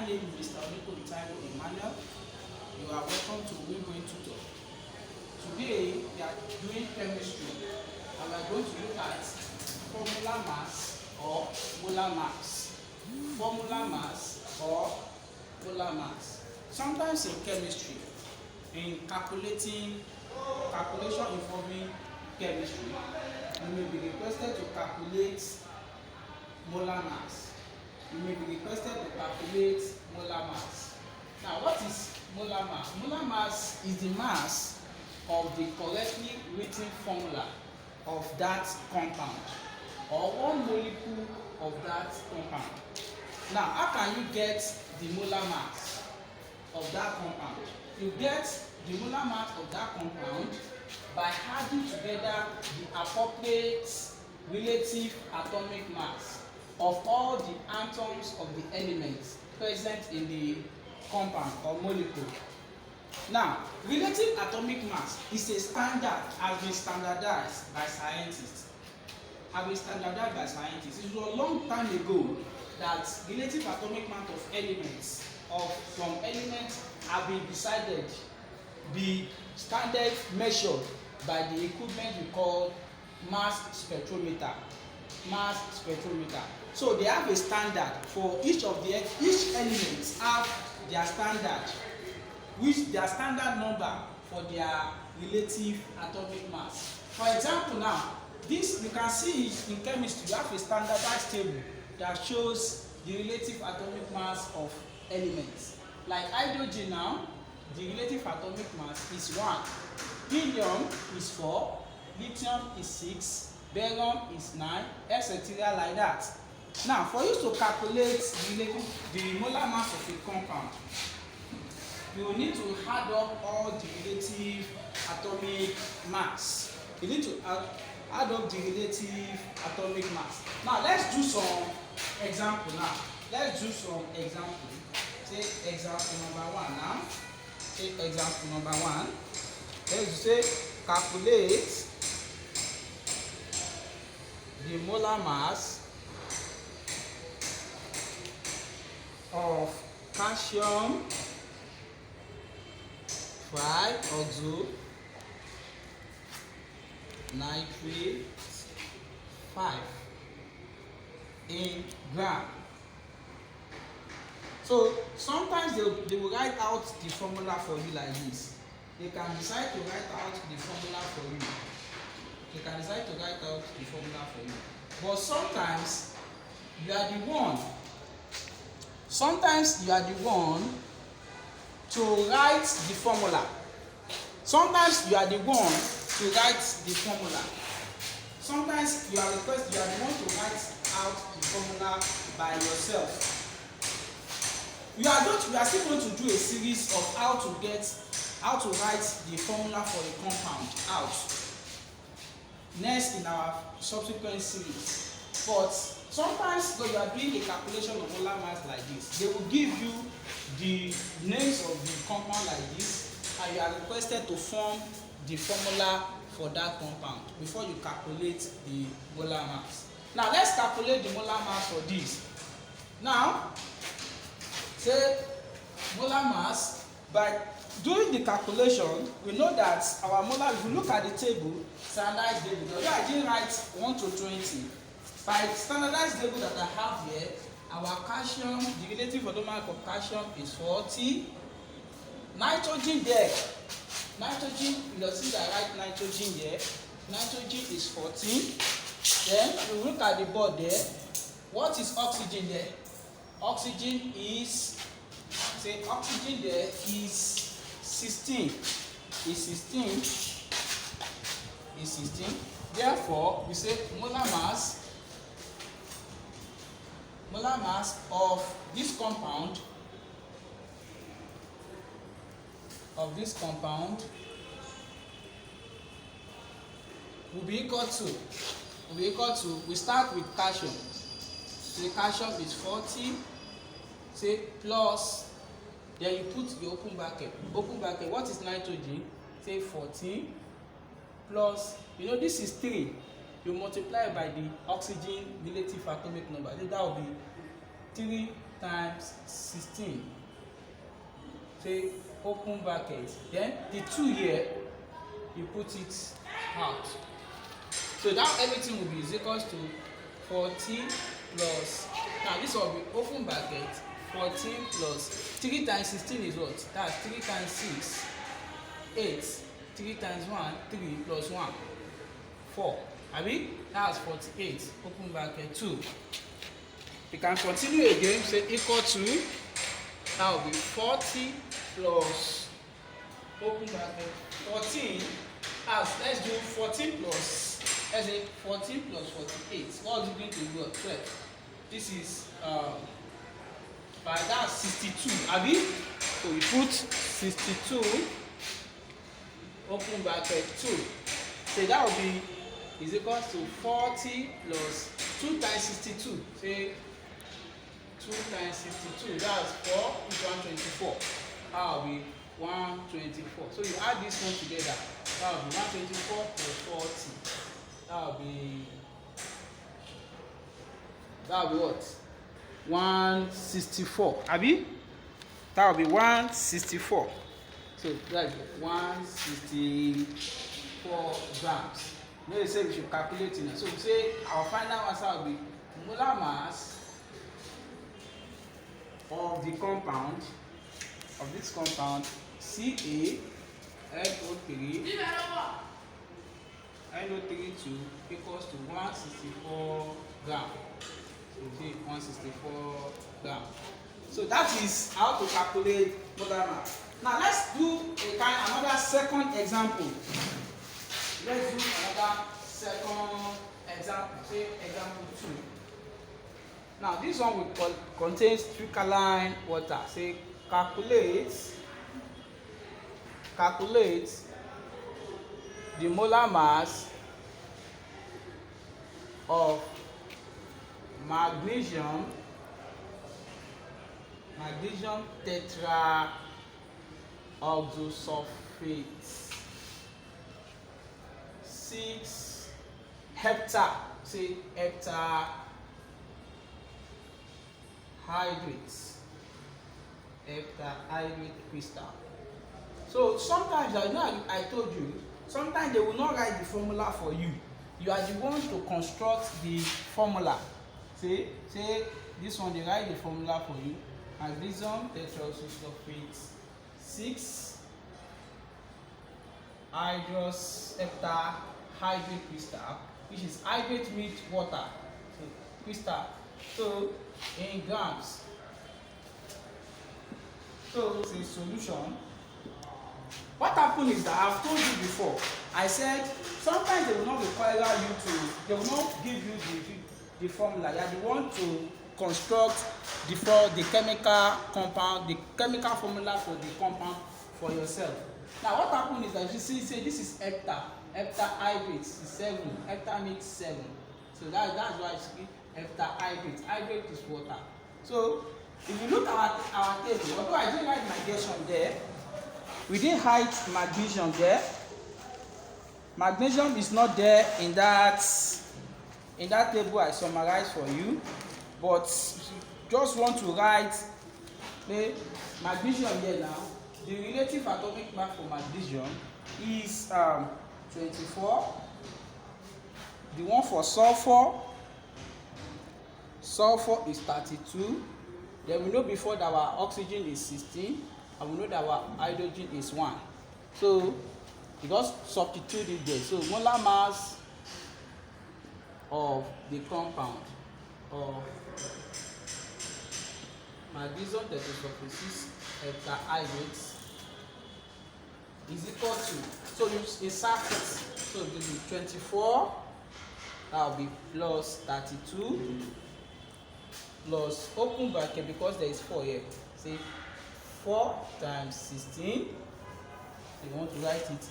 My name is Mr. Taiwo Emmanuel. You are welcome to Win-Win Tutor. Today we are doing chemistry and we are going to look at formula mass or molar mass. Formula mass or molar mass. Sometimes in chemistry, in calculation involving chemistry, you may be requested to calculate molar mass. You may be requested to calculate molar mass. Now, what is molar mass? Molar mass is the mass of the correctly written formula of that compound or one molecule of that compound. Now, how can you get the molar mass of that compound? You get the molar mass of that compound by adding together the appropriate relative atomic mass of all the atoms of the elements present in the compound or molecule. Now, relative atomic mass is a standard, has been standardized by scientists. It was a long time ago that relative atomic mass of elements from elements have been decided, the standard measured by the equipment we call mass spectrometer. So they have a standard for each elements have their standard, which their standard number for their relative atomic mass. For example, now this you can see in chemistry. You have a standardized table that shows the relative atomic mass of elements. Like hydrogen now, the relative atomic mass is 1, helium is 4, lithium is 6, barium is 9, etc. like that. Now, for you to calculate the molar mass of a compound, you will need to add up all the relative atomic mass. You need to add up the relative atomic mass. Now, let's do some example now. Let's do some example. Take example number 1 now. Take example number 1. Let's say calculate the molar mass of calcium trioxo nitrate 5 in gram. So sometimes they will write out the formula for you like this. They can decide to write out the formula for you. But sometimes you are the one to write the formula. Sometimes you are the one to write the formula. Sometimes you are the one to write out the formula by yourself. We are still going to do a series of how to write the formula for a compound out next in our subsequent series. But sometimes when you are doing a calculation of molar mass like this, they will give you the names of the compound like this, and you are requested to form the formula for that compound before you calculate the molar mass. Now let's calculate the molar mass for this. Now, say molar mass, by doing the calculation, we know that our molar, if you look at the table, standardized table, although I didn't write 1 to 20, by standardized table that I have here, our calcium, the relative atomic mass of calcium is 40. Nitrogen there, you see that I write nitrogen here, nitrogen is 14. Then you look at the board there, what is oxygen there? Oxygen is, oxygen there is 16. Is 16. Therefore, we say molar mass of this compound will be equal to, we start with calcium. The calcium is 40, say plus, then you put the open bracket, what is nitrogen? Say 14 plus, this is 3, you multiply by the oxygen relative atomic number, that will be times 16. Say open bracket. Then the 2 here, you put it out. So that everything will be is equals to 40 plus. Now this will be open bracket. 14 plus 3 times 16 is what? That's 3 times 6, 8. 3 times 1, 3 plus 1, 4. Abi? That's 48. Open bracket 2. You can continue again. Say equal to. That will be 40 plus open bracket 14. Let's do 14 plus. Let's say 14 plus 48. What is it going to be? 12. This is by that 62. Abi? So you put 62 open bracket 2. So that will be is equal to 40 plus 2 times 62. Say 2 times 62. That's 4 is 124. That will be 124. So you add this one together. That will be 124 plus 40. That will be what? 164. Abi? That will be 164. So that's 164 grams. Now you say we should calculate it. So we say our final answer will be molar mass of the compound, of this compound CaNO3 NO32 equals to 164 gram. So we say 164 gram. So that is how to calculate molar mass. Now let's do another second example. Let's do another second example. Say example 2. Now this one will contains crystalline water. Say calculate the molar mass of magnesium tetraoxosulfate 6 hepta. Say heptahydrate crystal. So sometimes I told you, sometimes they will not write the formula for you. You are the one to construct the formula. Say this one, they write the formula for you. Magnesium tetraoxosulfate 6 heptahydrate crystal, which is hydrate means water. So crystal. So in grams. So it's a solution. What happened is that I've told you before. I said sometimes they will not require you to. They will not give you the formula. You are the one to construct the chemical compound, the chemical formula for the compound for yourself. Now what happened is that you see, say this is heptahydrate is 7. Hepta makes 7. So that's why it's heptahydrate. Hydrate is water. So if you look at our table, although I didn't write magnesium there, we didn't write magnesium there. Magnesium is not there in that table I summarized for you, but just want to write the magnesium here now. The relative atomic mass for magnesium is 24. The one for sulfur is 32. Then we know before that our oxygen is 16, and we know that our hydrogen is 1. So you just substitute it there. So molar mass of the compound of magnesium tetrasulfate 6 heptahydrate is equal to, so you insert it. So it will be 24, that will be plus 32 plus open bracket because there is 4 here. Say 4 times 16. You want to write it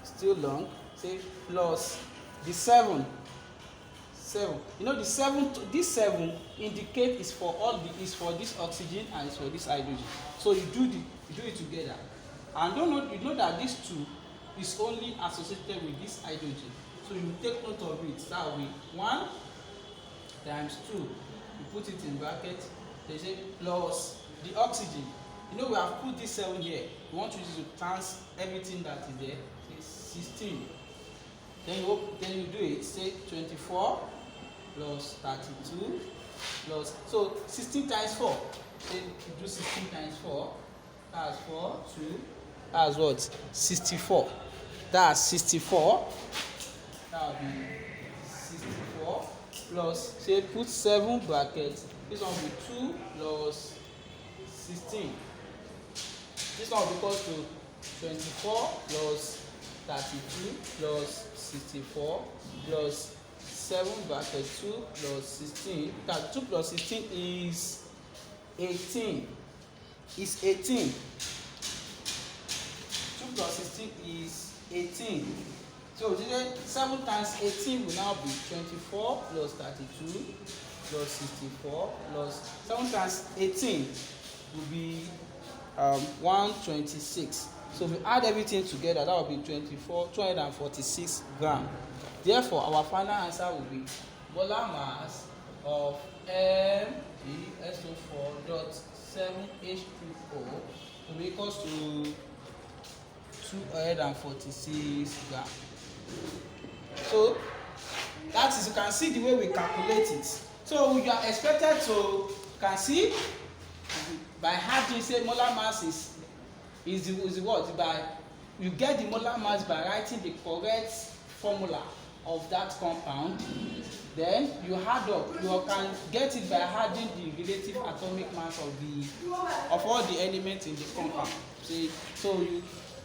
still long. Say plus the 7. You know the 7. This 7 indicate is for for this oxygen and it's for this hydrogen. So you do it together. And you know that this 2 is only associated with this hydrogen. So you take note of it. That will be 1 times 2. You put it in bracket They say plus the oxygen. You know we have put this 7 here. We want to use to times everything that is there. Say 16. Then you do it. Say 24 plus 32 plus, so 16 times 4. Then you do 16 times 4. That's 4, 2. That's what? 64. That's 64. That will be 64 plus, say put 7 brackets. This one will be 2 plus 16. This one will be equal to 24 plus 32 plus 64 plus 7 bracket 2 plus 16. That 2 plus 16 is 18. Is 18. 2 plus 16 is 18. So 7 times 18 will now be 24 plus 32 plus 64 plus 7 times 18 will be 126. So if we add everything together, that will be 246 grams. Therefore, our final answer will be molar mass of MgSO4.7H2O will be equals to 246 grams. So that is, you can see the way we calculate it. So you are expected to, you can see by adding, say molar mass is the what? By you get the molar mass by writing the correct formula of that compound. Then you add up. You can get it by adding the relative atomic mass of all the elements in the compound. See, so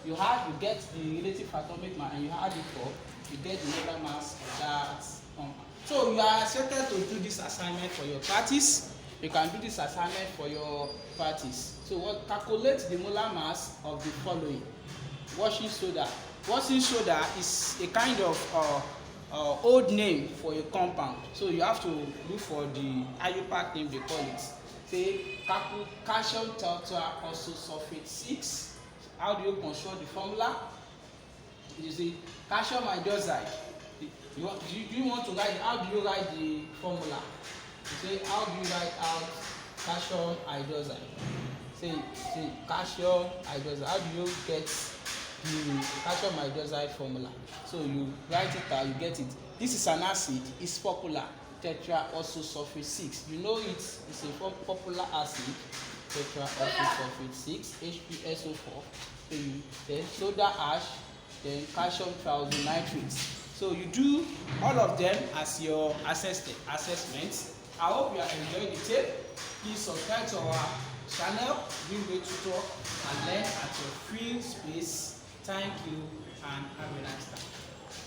you get the relative atomic mass and you add it up. You get the molar mass of that compound. So you are expected to do this assignment for your practice. You can do this assignment for your practice. So what? Calculate the molar mass of the following: washing soda. Washing soda is a kind of old name for a compound. So you have to look for the IUPAC name they call it. Say calcium tetraoxosulfate 6. How do you construct the formula? You see calcium hydroxide. Do you want to write? How do you write the formula? You say, how do you write out calcium hydroxide? Say calcium hydroxide. How do you get the calcium hydroxide formula? So you write it out, you get it. This is an acid. It's popular. Tetraoxosulfate 6. You know it's a popular acid. Tetraoxosulfate 6. HPSO4. So you then soda ash. Then calcium triazonitrate. So you do all of them as your assessment. I hope you are enjoying the tape. Please subscribe to our channel, Greenway Tutor, and learn at your free space. Thank you and have a nice time.